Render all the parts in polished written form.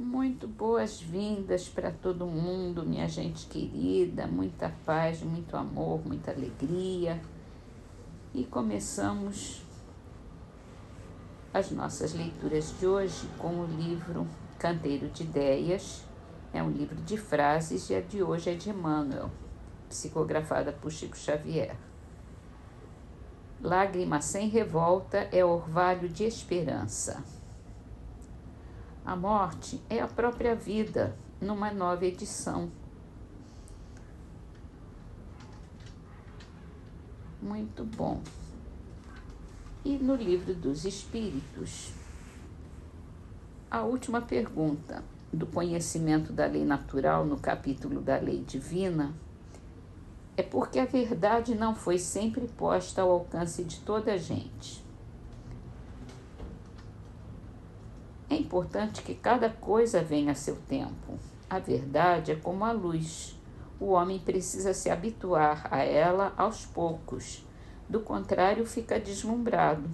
Muito boas-vindas para todo mundo, minha gente querida, muita paz, muito amor, muita alegria. E começamos as nossas leituras de hoje com o livro Canteiro de Ideias. É um livro de frases e a de hoje é de Emmanuel, psicografada por Chico Xavier. Lágrima sem revolta é orvalho de esperança. A morte é a própria vida, numa nova edição. Muito bom. E no Livro dos Espíritos, a última pergunta do conhecimento da lei natural, no capítulo da lei divina, é porque a verdade não foi sempre posta ao alcance de toda a gente. É importante que cada coisa venha a seu tempo. A verdade é como a luz. O homem precisa se habituar a ela aos poucos. Do contrário, fica deslumbrado.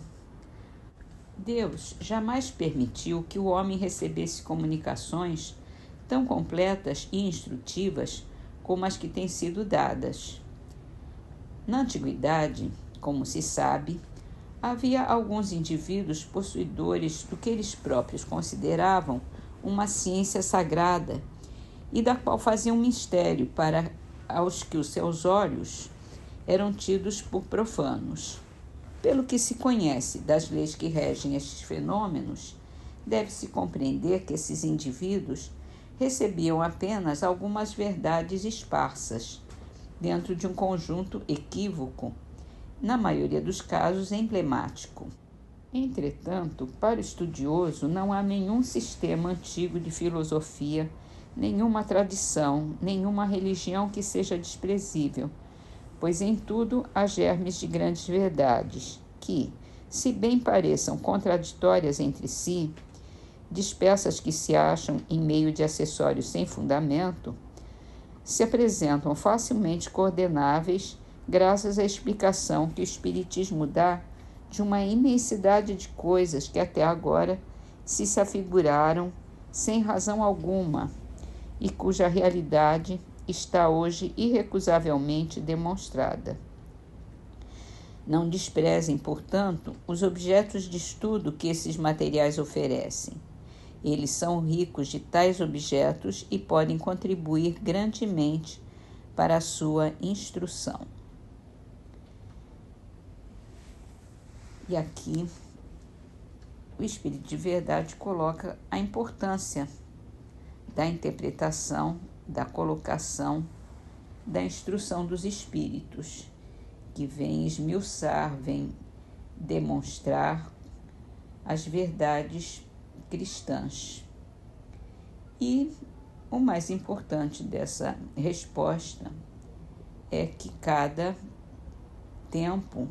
Deus jamais permitiu que o homem recebesse comunicações tão completas e instrutivas como as que têm sido dadas. Na antiguidade, como se sabe, havia alguns indivíduos possuidores do que eles próprios consideravam uma ciência sagrada e da qual faziam mistério para aos que os seus olhos eram tidos por profanos. Pelo que se conhece das leis que regem estes fenômenos, deve-se compreender que esses indivíduos recebiam apenas algumas verdades esparsas, dentro de um conjunto equívoco, na maioria dos casos emblemático. Entretanto, para o estudioso não há nenhum sistema antigo de filosofia, nenhuma tradição, nenhuma religião que seja desprezível, pois em tudo há germes de grandes verdades, que, se bem pareçam contraditórias entre si, dispersas que se acham em meio de acessórios sem fundamento, se apresentam facilmente coordenáveis graças à explicação que o Espiritismo dá de uma imensidade de coisas que até agora se afiguraram sem razão alguma e cuja realidade está hoje irrecusavelmente demonstrada. Não desprezem, portanto, os objetos de estudo que esses materiais oferecem. Eles são ricos de tais objetos e podem contribuir grandemente para a sua instrução. E aqui, o Espírito de Verdade coloca a importância da interpretação, da colocação, da instrução dos espíritos, que vem esmiuçar, vem demonstrar as verdades cristãs. E o mais importante dessa resposta é que cada tempo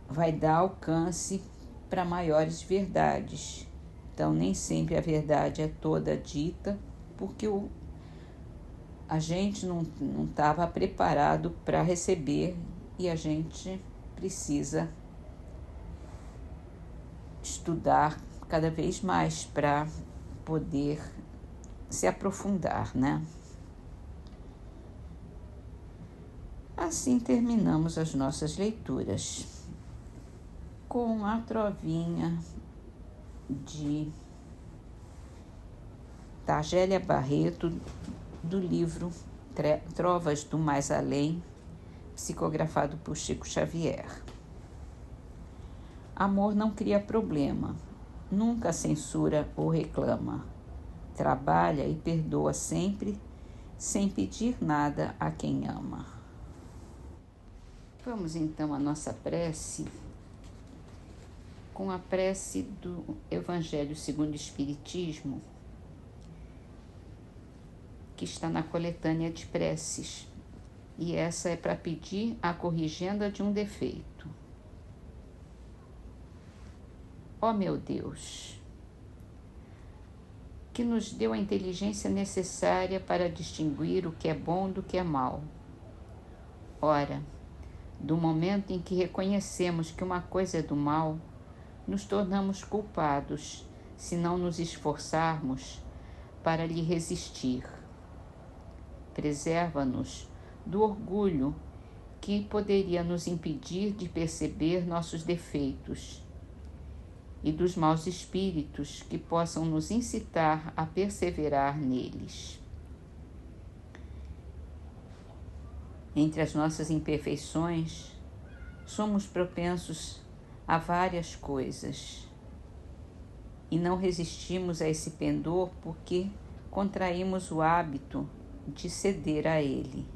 vai dar alcance para maiores verdades. Então, nem sempre a verdade é toda dita, porque a gente não estava preparado para receber e a gente precisa estudar cada vez mais para poder se aprofundar, né? Assim terminamos as nossas leituras com a trovinha de Targélia Barreto, do livro Trovas do Mais Além, psicografado por Chico Xavier. Amor não cria problema, nunca censura ou reclama. Trabalha e perdoa sempre, sem pedir nada a quem ama. Vamos então à nossa prece, com a prece do Evangelho segundo o Espiritismo, que está na coletânea de preces, e essa é para pedir a corrigenda de um defeito. Ó meu Deus, que nos deu a inteligência necessária para distinguir o que é bom do que é mal. Ora, do momento em que reconhecemos que uma coisa é do mal, nos tornamos culpados se não nos esforçarmos para lhe resistir. Preserva-nos do orgulho que poderia nos impedir de perceber nossos defeitos e dos maus espíritos que possam nos incitar a perseverar neles. Entre as nossas imperfeições, somos propensos a várias coisas e não resistimos a esse pendor porque contraímos o hábito de ceder a ele.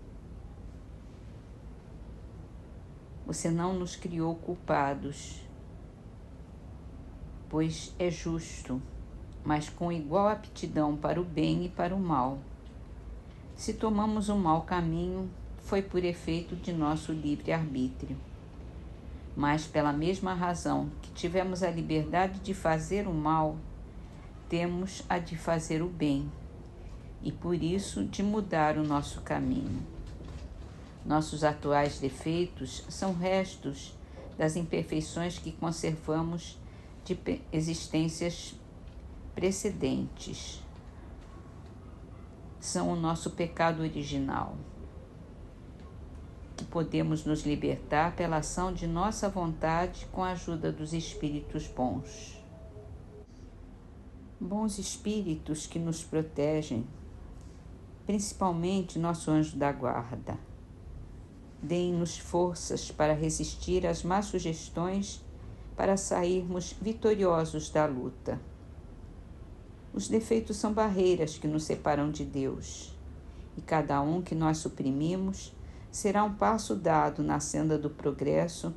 Você não nos criou culpados, pois é justo, mas com igual aptidão para o bem e para o mal. Se tomamos o mau caminho, foi por efeito de nosso livre-arbítrio. Mas pela mesma razão que tivemos a liberdade de fazer o mal, temos a de fazer o bem, e por isso de mudar o nosso caminho. Nossos atuais defeitos são restos das imperfeições que conservamos de existências precedentes. São o nosso pecado original, que podemos nos libertar pela ação de nossa vontade com a ajuda dos espíritos bons. Bons espíritos que nos protegem, principalmente nosso anjo da guarda. Deem-nos forças para resistir às más sugestões, para sairmos vitoriosos da luta. Os defeitos são barreiras que nos separam de Deus, e cada um que nós suprimimos será um passo dado na senda do progresso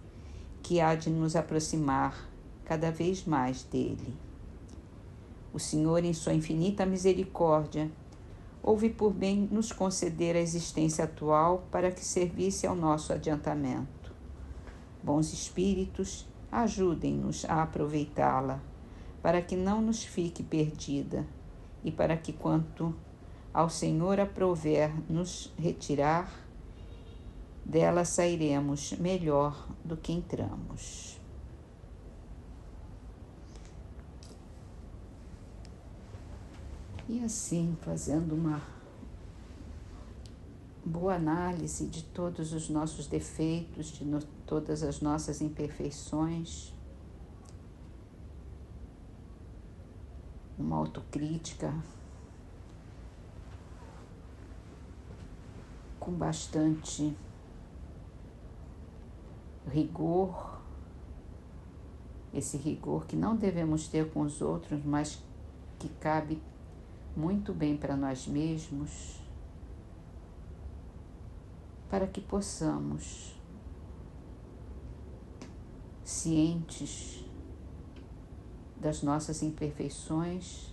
que há de nos aproximar cada vez mais dele. O Senhor, em sua infinita misericórdia, houve por bem nos conceder a existência atual para que servisse ao nosso adiantamento. Bons espíritos, ajudem-nos a aproveitá-la, para que não nos fique perdida e para que, quanto ao Senhor aprouver nos retirar, dela sairemos melhor do que entramos. E assim, fazendo uma boa análise de todos os nossos defeitos, de todas as nossas imperfeições, uma autocrítica com bastante rigor, esse rigor que não devemos ter com os outros, mas que cabe muito bem para nós mesmos, para que possamos, cientes das nossas imperfeições,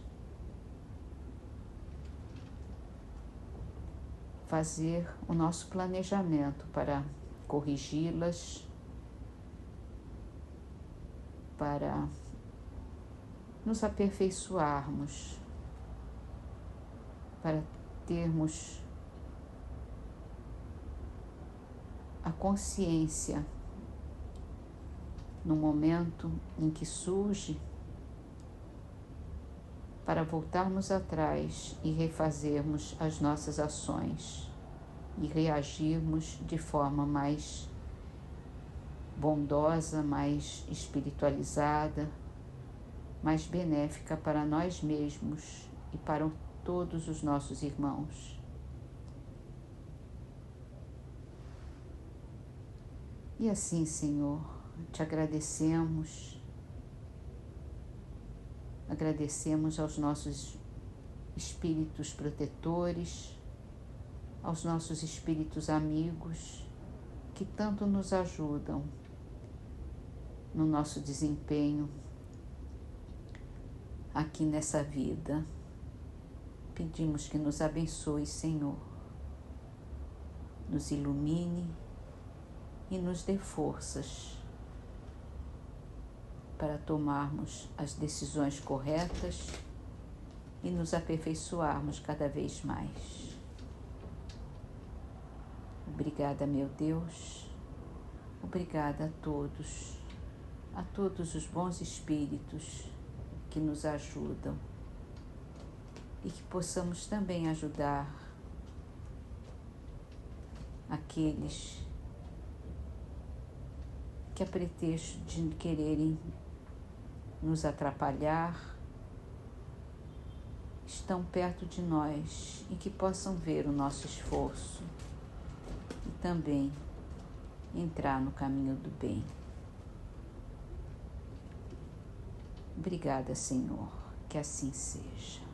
fazer o nosso planejamento para corrigi-las, para nos aperfeiçoarmos, para termos a consciência no momento em que surge, para voltarmos atrás e refazermos as nossas ações e reagirmos de forma mais bondosa, mais espiritualizada, mais benéfica para nós mesmos e para todos os nossos irmãos. E assim, Senhor, te agradecemos aos nossos espíritos protetores, aos nossos espíritos amigos, que tanto nos ajudam no nosso desempenho aqui nessa vida. Pedimos que nos abençoe, Senhor, nos ilumine e nos dê forças para tomarmos as decisões corretas e nos aperfeiçoarmos cada vez mais. Obrigada, meu Deus. Obrigada a todos a todos os bons espíritos que nos ajudam e que possamos também ajudar aqueles que, a pretexto de quererem nos atrapalhar, estão perto de nós e que possam ver o nosso esforço e também entrar no caminho do bem. Obrigada, Senhor, que assim seja.